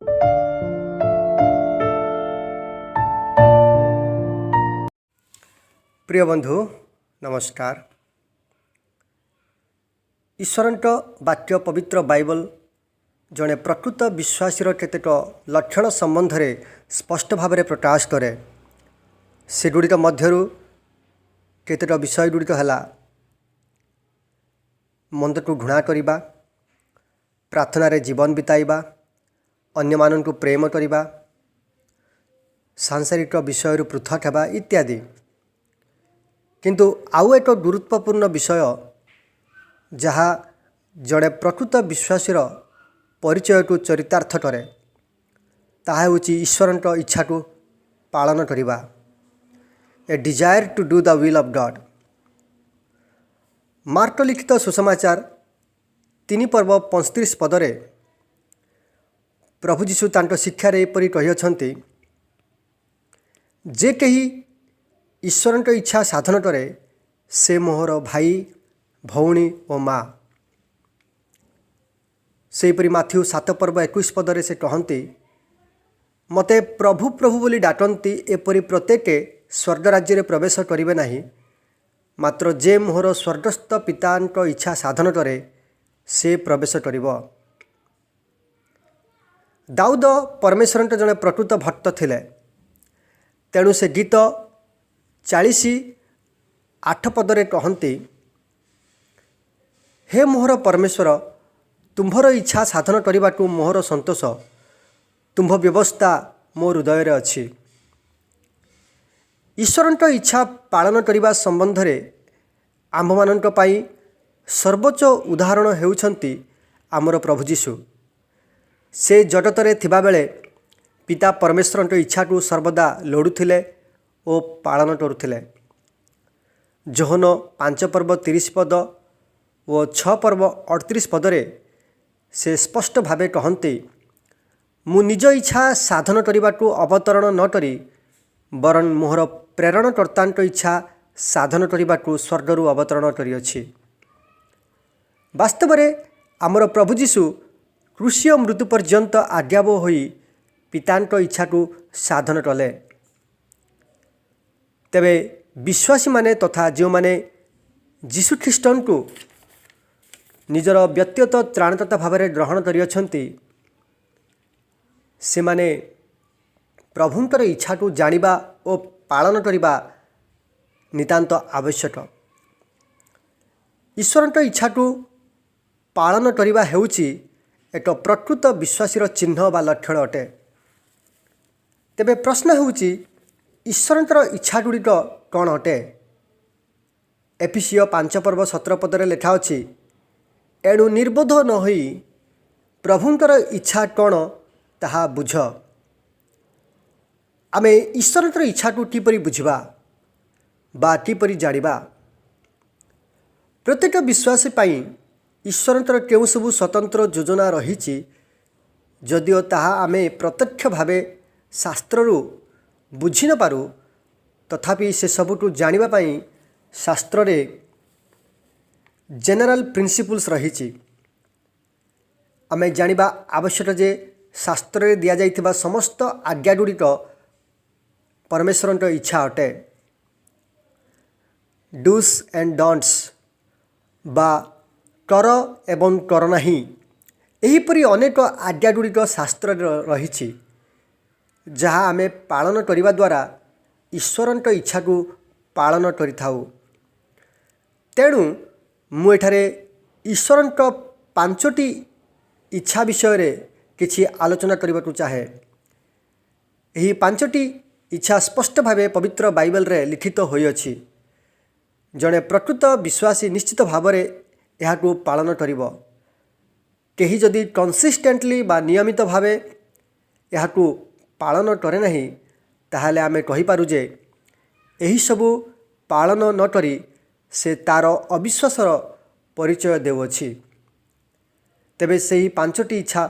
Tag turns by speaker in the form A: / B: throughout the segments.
A: प्रिय बंधु नमस्कार। ईश्वरंट वाक्य पवित्र बाइबल जड़े प्रकृत विश्वासी केतेक लक्षण संबंध में स्पष्ट भाव में प्रकाश करे। से गुड़िक मध्यरु केतेक विषय गुड़िक है मंद को घृणा करिबा, प्रार्थना रे जीवन बिताइबा, अन्य मानन को प्रेम करिबा, सांसारिक विषय पृथक हेबा इत्यादि। किंतु आउ एक गुरुत्वपूर्ण विषय जहाँ जड़े प्रकृत विश्वासी परिचय को चरितार्थ करे ताहा होची ईश्वरंट इच्छा को पालन करिबा। A desire to do the will of God. Mark लिखित सुसमाचार 3 पर्व 35 पदरे प्रभु जीशु तांको शिक्षार एपरी कहिअछन्ति, जे कही ईश्वरंट इच्छा साधन करे से मोहर भाई भौणी और माँ। सेहीपरि माथ्यू 7 पर्व 21 पदरे से कहती, मते प्रभु प्रभु बोली डाकती एपरी प्रत्येके स्वर्ग राज्य रे प्रवेश करिवे नाही, मात्र जे मोहर स्वर्गस्थ पितांक इच्छा साधन करे से प्रवेश करिवो। दाऊद परमेश्वरंट जड़े प्रकृत भक्त थिले, तेणु से गीत 40:8 पदरे कहती, हे मोहर परमेश्वर, तुम्भर इच्छा साधन करने को मोहर संतोष, तुम्भ व्यवस्था मो हृदय रे अछि। ईश्वरंट इच्छा पालन करने संबंध में आम मानक पाई सर्वोच्च उदाहरण हेउछंती आमर प्रभु जीशु। से जगत रे थिबा बेले पिता परमेश्वरंट इच्छा को सर्वदा लोड़ुथिले और पालन करुथिले। जोहन 5 पर्व 30 पद और 6 पर्व 38 पदरे से स्पष्ट भावे कहते, मु निज इच्छा साधन करने को अवतरण न करी वरन मोहर प्रेरणकर्तांक इच्छा साधन करने को स्वर्गरु अवतरण करिअछि। वास्तव में आमर प्रभु जीशु क्रूसीय मृत्यु पर्यंत आज्ञाबह होई पितांक इच्छा को साधन कले। तेबे विश्वासी माने तथा जो माने जीशु ख्रीष्टन को निजर व्यक्तिगत त्राणकर्ता भाव में ग्रहण करिअछन्ति, से माने प्रभुंकर इच्छा को जानिबा और पालन करिबा नितांत आवश्यक। ईश्वरंक इच्छा को पालन करिबा हेउची एक प्रकृत विश्वासीर चिन्ह बा लक्षण अटे। तेबे प्रश्न हेउची, ईश्वरंकर इच्छा गुड़िक कौन अटे? एफिसियो 5 पर्व 17 पदरे लेखा अछि, एणु निर्बोध न होई प्रभुंकर इच्छा कौन ताहा बुझ। आमे ईश्वरंकर इच्छा को किपरि बुझिबा बा किपरि जानिबा? प्रत्येक विश्वासी पाई ईश्वरंकर केउ सबु स्वतंत्र योजना रहिछि, जदिओ ताहा आमे प्रत्यक्ष भावे शास्त्ररु बुझी न पारू, तथापि से सबुटू जानिबा पाई शास्त्र रे जेनेराल प्रिंसिपल्स रहिछि। आमे जानिबा आवश्यक जे शास्त्र रे दिया जाइथिबा समस्त आज्ञा गुड़िक परमेश्वरंक इच्छा अटे। डूस एंड डोंट्स बा कर एवं कर नाही, एहीपरि अनेक आज्ञा गुड़िक शास्त्र रहिछि, जहाँ आमे पालन करिबा द्वारा ईश्वरंक इच्छा को पालन करिथाउ। तेणु मु एठारे ईश्वरंक 5टी इच्छा विषय रे किछि आलोचना करबाकू चाहे। एही 5टी इच्छा स्पष्ट भावे पवित्र बाइबल रे लिखित होई अछि। जड़े प्रकृत विश्वासी निश्चित भाव में यह पालन करिबो। केही जदि कंसिस्टेंटली बा नियमित भावे यह पालन करे नहीं, ताहले आमे कहि पारू जे एही सबु पालन न करी से तार अविश्वासर परिचय देउछि। तेबे सेही 5टी इच्छा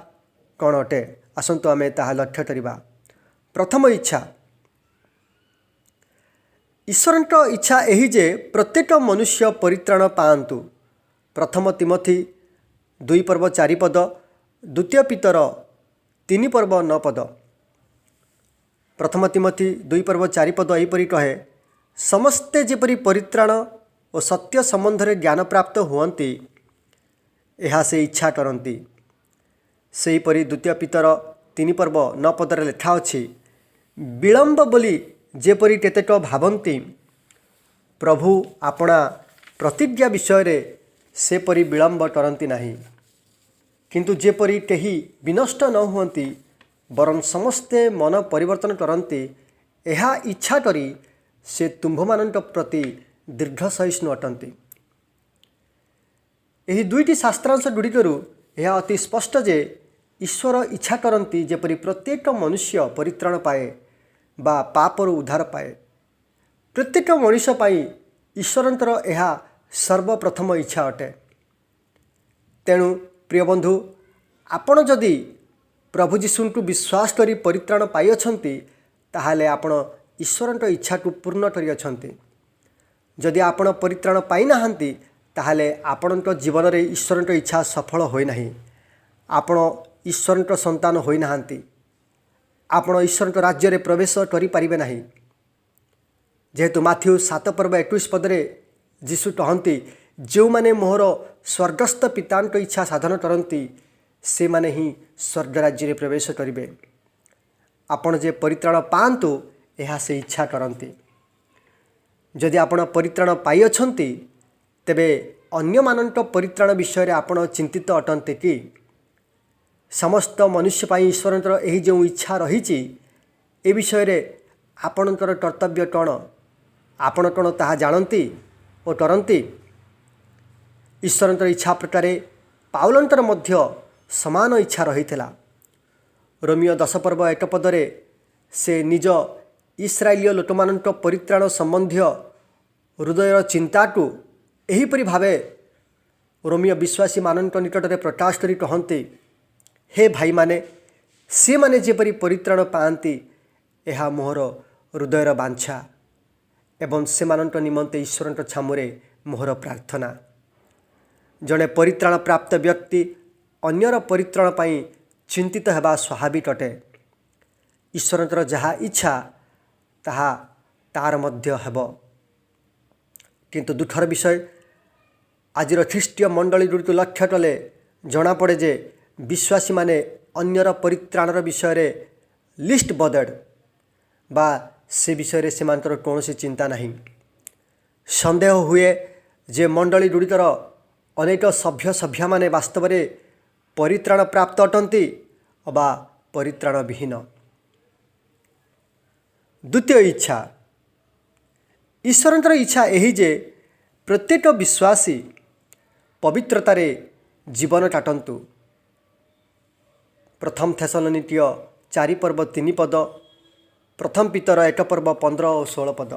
A: कौन अटे? आसंतु आमे ताहा लक्ष्य करिबा। प्रथम इच्छा, ईश्वरंक इच्छा एही जे प्रत्येक मनुष्य परित्राण पाआंतु। प्रथम तिमोथी 2 पर्व 4 पद, द्वितीय पीतर 3 पर्व 9 पद, प्रथम तिमोथी 2 पर्व 4 पद एहीपरि कहे, समस्ते जेपरि परित्राण और सत्य संबंध में ज्ञान प्राप्त हुअन्ति यह से इच्छा करती। सेहीपरि द्वितीय पीतर 3 पर्व 9 पदर लेखा अछि, विलम्ब बोली जेपरि केतेक भावन्ति, प्रभु आपणा प्रतिज्ञा विषय रे सेपरि विलम्ब करती नहीं, किंतु जेपरि केही विनष्ट न हुअन्ति वरन समस्ते मन परिवर्तन करती, यह इच्छा करी से तुम्भमानंक प्रति दीर्घ सहिष्णु अटंती। यही दुईटी शास्त्रांश गुड़िकरू यह अति स्पष्ट जे ईश्वर इच्छा करती जेपरि प्रत्येक मनुष्य परित्राण पाए बा पापर उद्धार पाए। प्रत्येक मनुष्य पाई ईश्वरंतर यह सर्वप्रथम इच्छा अटे। तेणु प्रिय बंधु, आपण जदि प्रभु जीशु को विश्वास करी परित्राण पाई अछंती ताहाले आपण ईश्वरंत इच्छा को पूर्ण करी अछंती। जदि आपण परित्राण पाई नाहंती ताहाले आपणक जीवन रे ईश्वरंत इच्छा सफल होई नाही। आपण ईश्वरंत संतान होई नाहंती, आपण ईश्वरंत राज्य रे प्रवेश करि परिबे नाही। जेहेतु माथ्यू 7 पर्व 21 पदरे जीशु कहती, जो माने मोहर स्वर्गस्थ पितांक इच्छा साधन करती से माने ही स्वर्ग राज्य रे प्रवेश करिवे। आपण जे परित्राण पांतु यह से इच्छा करती। जदि आपण परित्राण पाई अछंती तेबे अन्य मानक परित्राण विषय रे आपण चिंतित अटंते कि? समस्त मनुष्य पाई ईश्वरंतर एही जो इच्छा रही ए विषय रे आपणकर कर्तव्य कौन? आपण कौन ताहा जानती और करती? ईश्वरंतर इच्छा प्रकार पाउलंतर मध्य समान इच्छा रही थिला। रोमियो 10 पर्व 1 पदरे से निज इस्राएलीय लोकमानंक परित्राण संबंधी हृदयर चिंता को एहीपरि भावे रोमियो विश्वासी मानंक निकट में प्रकाश करी कहते, हे भाई माने से माने जेपरि परित्राण पाती यह मोहर हृदयर बांछा एवं से मानंक निमंते ईश्वरंक छामुरे मोहर प्रार्थना। जड़े परित्राण प्राप्त व्यक्ति अन्यर परित्राण पाई चिंतित हेबा स्वाभाविक अटे। ईश्वरंतर जहा इच्छा ताहा तार मध्य हेबो। किंतु दुखर विषय आजिर ख्रीष्टीय मंडली गुड़ी लक्ष्य कले जना पड़े जे विश्वासी माने अन्यर परित्राणर विषय रे लिस्ट बदड़ बा से विषय रे सेमानकर कौनसी चिंता नहीं। संदेह हुए जे मंडली गुड़िकर अनेक सभ्य सभ्या माने वास्तव में परित्राण प्राप्त अटंती अबा परित्राण विहीन। द्वितीय इच्छा, ईश्वरंतर इच्छा यही जे प्रत्येक विश्वासी पवित्रतार जीवन काटंतु। प्रथम थेसलोनिकीय 4 पर्व 3 पद, प्रथम पीतर 1 पर्व 15 और 16 पद।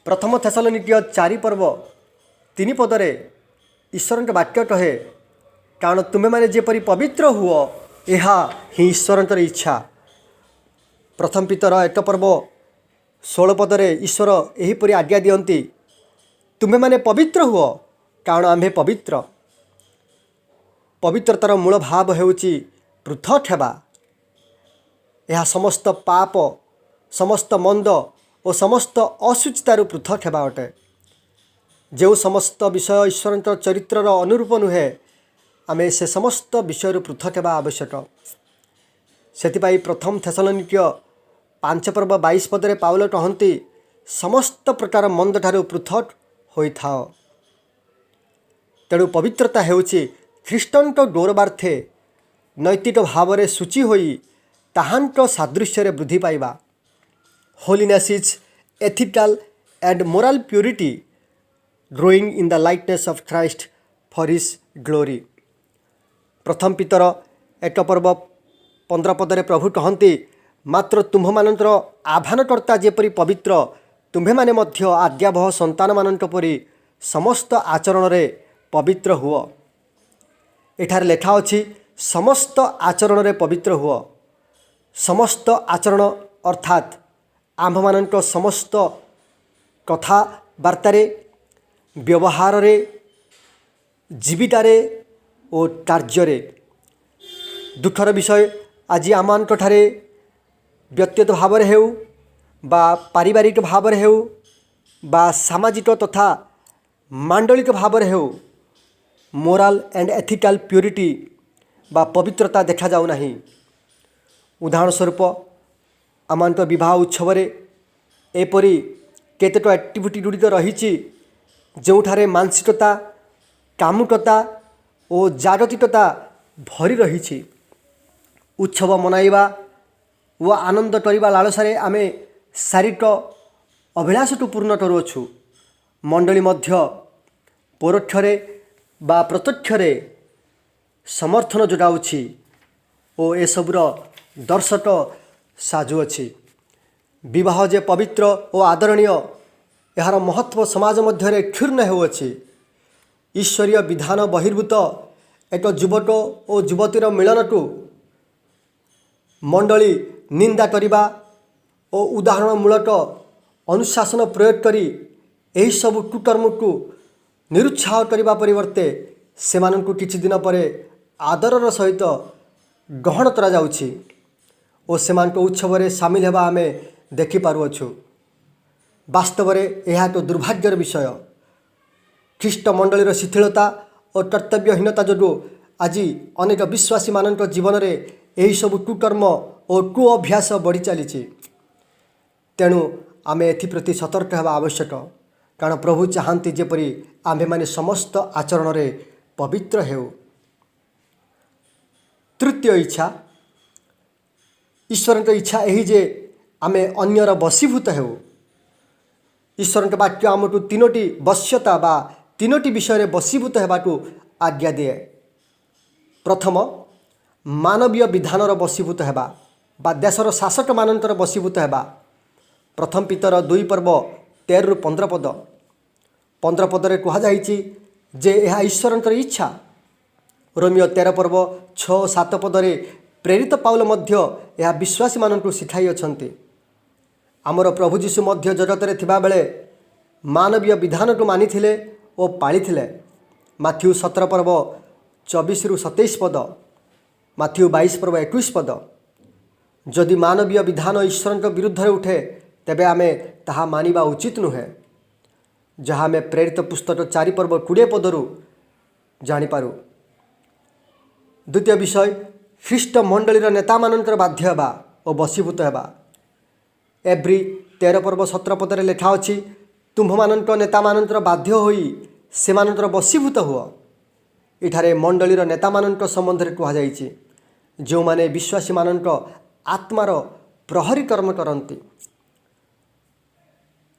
A: प्रथम थेसलोनिकीय 4 पर्व 3 पदरे ईश्वरंक वाक्य कहे, कारण तुम्हें माने जेपरि पवित्र हुओ यह ही ईश्वरंतर इच्छा। प्रथम पीतर 1 पर्व 16 पदरे ईश्वर एहीपरि आज्ञा दियंती, तुम्हें माने पवित्र हुओ कारण आम्भे पवित्र। पवित्रतार मूल भाव हेउची पृथक हेबा। यह समस्त पाप, समस्त मंद और समस्त असुचितार पृथक हेबा अटे। जो समस्त विषय ईश्वरंतर चरित्रर अनुरूप नुहे, आमे से समस्त विषय पृथक हेबा आवश्यक। सेतिपाई प्रथम थेसलोनिकीय 5 पर्व 22 पदरे पाउल कहती, समस्त प्रकार मंद ठारू पृथक होई थाओ। तेणु पवित्रता हेउची ख्रीष्टनक गौरवार्थे नैतिक भाव में सूची होई ताहांक सादृश्य रे वृद्धि पाइबा। Holiness is ethical and moral purity growing in the lightness of Christ for his glory. प्रथम पीतर 1 पर्व 15 पदरे प्रभु कहती, मात्र तुम्भमानंतर आह्वानकर्ता जेपरि पवित्र तुम्भे माने मध्य आज्ञावह संतान मानंक परि समस्त आचरण रे पवित्र हुओ। एठार लेखा अछि समस्त आचरण रे पवित्र हुओ। समस्त आचरण अर्थात आम्भमानंक समस्त कथा वार्तारे, व्यवहार रे, जीवितारे और कार्य दुखर विषय आज आम ठारे व्यक्तिगत भाव में हेउ बा पारिवारिक भाव में हेउ बा सामाजिक तथा मांडलिक भाव में हेउ मोराल एंड एथिकल प्यूरिटी बा पवित्रता देखा जाऊ नहीं। उदाहरण स्वरूप आम विवाह उत्सव एपरी केतेट एक्टिविटी गुड़िक रही जो मानसिकता कामुकता और जागतिकता भरी रही। उत्सव मनाइबा व आनंद करवा लालसारे आमे शारीरिक अभिलाषटू पूर्ण करुअछु। मंडली मध्य परोक्षरे बा प्रत्यक्षरे समर्थन जोगाउछि और ए सबुर दर्शक साजुअछि। विवाह जे पवित्र और आदरणीय यार महत्व समाज मध्य क्षुण्ण होउछि। ईश्वरीय विधान बहिर्भूत एक युवक और युवतीर मिलन को मंडली निंदा करिबा और उदाहरणमूलक अनुशासन प्रयोग करी एही सब कुकर्म को निरुत्साह करने परिवर्ते सेमानंकु किछि दिन पर आदरर सहित ग्रहण करा जाउछि और सेमानक उत्सव में सामिल हेबा आमे देखि पारुअछु। वास्तव में यह तो दुर्भाग्यर विषय। ख्रीष्ट मंडलीर शिथिलता और कर्तव्यहीनता जो आज अनेक विश्वासी मानक जीवन में यही सब कुकर्म और कुअभ्यास बढ़ी चली। तेणु आम एप्रति सतर्क होगा आवश्यक, कारण प्रभु चाहती जेपरी आम्भे माने समस्त आचरण में पवित्र हेउ। तृतीय इच्छा, ईश्वर इच्छा यही जे आमे अन्यर बसीभूत हेउ। ईश्वर वाक्य आमको तीनोटी वश्यता बा तीनोटी विषय में बसीभूत होगाकू आज्ञा दिए। प्रथम मानवीय विधानर बसीभूत हेबा बा देशर शासक मानकर बसीभूत हेबा। प्रथम पीतर 2 पर्व 13-15 पद 15 पदरे कहुई जे यह ईश्वर इच्छा। रोमियो 13 पर्व 6-7 पदरे प्रेरित पाउल मध्य यह विश्वासी मानक शिखाई अछंती। आमर प्रभु जीशु मध्य जगत रे थिबा बेले मानवीय विधान को मानिथिले और पालिथिले। माथ्यू 17 पर्व 24-27 पद, माथ्यू 22 पर्व 21 पद। जदि मानवीय विधान ईश्वर विरुद्ध उठे तेबे आमे ताहा मानिबा उचित नुहे, जहाँ आमे प्रेरित पुस्तक 4 पर्व 20 पदरू जानिपारू। द्वितीय विषय, ख्रीष्ट मंडलीर नेता मानकर बाध्य हेबा और बसीभूत हेबा। एब्री 13 पर्व 17 पदरे लेखा अछि, तुम्भमानंक नेता मानकर बाध्य होई सेमानकर बसीभूत हुआ। इठारे मंडलीर नेता मानक संबंध में कहुई जो माने विश्वासी मानक आत्मार प्रहरी कर्म करती।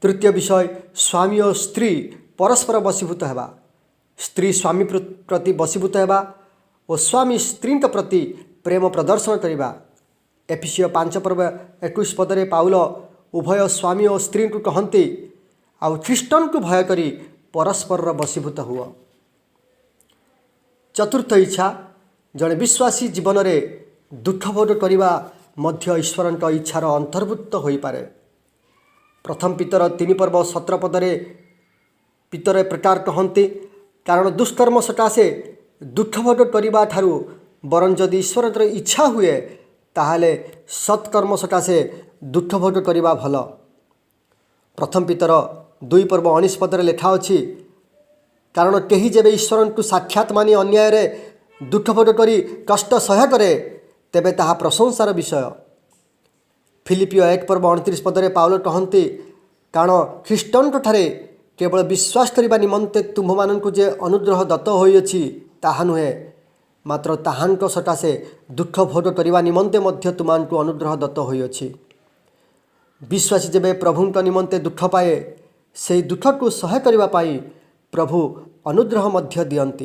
A: तृतीय विषय, स्वामी और स्त्री परस्पर बसीभूत हेबा। स्त्री स्वामी प्रति बसीभूत हेबा और स्वामी स्त्री प्रति प्रेम प्रदर्शन करवा। एफिसियो 5 पर्व 21 पदरे पाउल उभय स्वामी और स्त्री को कहती आउ ख्रीष्टन को भय करी परस्पर बसीभूत हुआ। चतुर्थ इच्छा, जड़े विश्वासी जीवन में दुख भोग करवा मध्य ईश्वर इच्छार अंतर्भुक्त हो पारे। प्रथम पीतर 3 पर्व 17 पदरे पीतर प्रकार कहती, कारण दुष्कर्म सकाशे दुख भोग करवा ठारू बरं जदि ईश्वर इच्छा हुए ताहले सत्कर्म सकाशे दुख भोग करवा भल। प्रथम पीतर 2 पर्व 19 पदरे लेखा अछि, कारण कहीं जेबे ईश्वर को साक्षात मानी अन्याय रे दुख भोग करी कष्ट सह्य करे तेबे ताहा प्रशंसार विषय। फिलिपियो 1 पर्व 29 पदरे पाउल कहती, कारण ख्रीष्टन ठारे केवल विश्वास करने निमंते तुम्भमानंकु जे अनुग्रह दत्त होइछि ताहा नुहे, मात्र ताहांक सकाशे दुख भोग करने निमंते मध्य तुमानकु अनुग्रह दत्त होइछि। विश्वासी जेबे प्रभुंक निमंते दुख पाए से दुख को सह्य करने पाई प्रभु अनुग्रह मध्य दियंती।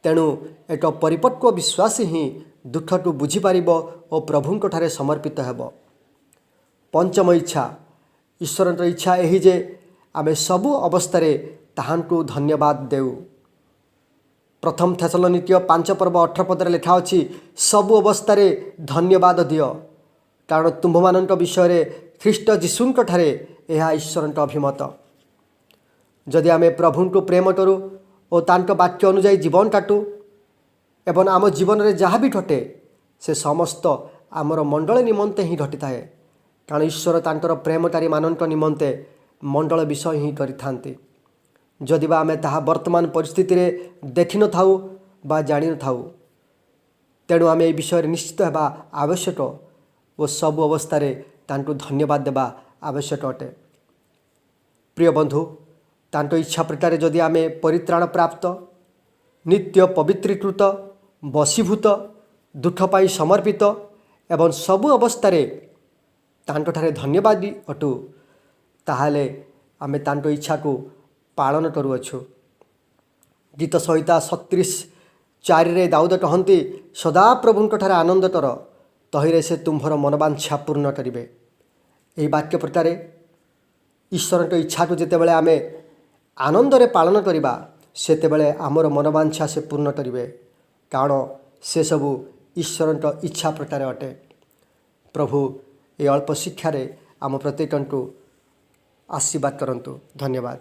A: तेणु एक परिपक्व विश्वासी ही दुख को बुझीपार और प्रभुंक ठारे समर्पित हेब। पंचम इच्छा, ईश्वर इच्छा यही जे आमे सबु अवस्था ताहांकु धन्यवाद देउ। प्रथम थेसलोनिकीय 5 पर्व 18 पदरे लेखा अछि, सबु अवस्था धन्यवाद दियो, कारण तुम्भमानंक विषय ख्रीष्ट जीशुंक ठारे यह ईश्वर अभिमत। जदि आमे प्रभु को प्रेम करूँ और तांक वाक्य अनुजाई जीवन काटू एवं आम जीवन में जहाँ भी घटे से समस्त आमर मंडल निमंते ही घटी थाए कारण ईश्वर तांकर प्रेमकारी मानक निमंते मंडल विषय ही करिथांती जदिबा आमे ताहा वर्तमान परिस्थिति रे देखि न थाउ बा जानि न थाउ तेणु आमे ए विषय निश्चित हेबा आवश्यक और सब अवस्था रे तांटू धन्यवाद देबा आवश्यक अटे। प्रिय बंधु तांटो इच्छा प्रकार जदि आमे परित्राण प्राप्त नित्य पवित्रीकृत वशीभूत दुख पाई समर्पित एवं सबु अवस्था रे तांटो ठारे धन्यवादी अटु ताहाले आमे तांटो इच्छा को पालन करुअछु। गीत संहिता 37:4 रे दाऊद कहती सदा प्रभुंक ठारे आनंद कर तहिरे से तुम्भर मनवांछा पूर्ण करिवे। एही वाक्य प्रकार ईश्वर इच्छा को जितेबाला आमे आनंद रे पालन करिबा सेतेबाला आमर मनवांछा से पूर्ण करिवे कारण से सबु ईश्वर इच्छा प्रकार अटे। प्रभु ये अल्प शिक्षा रे आम प्रत्येक को आशीर्वाद करंतु। धन्यवाद।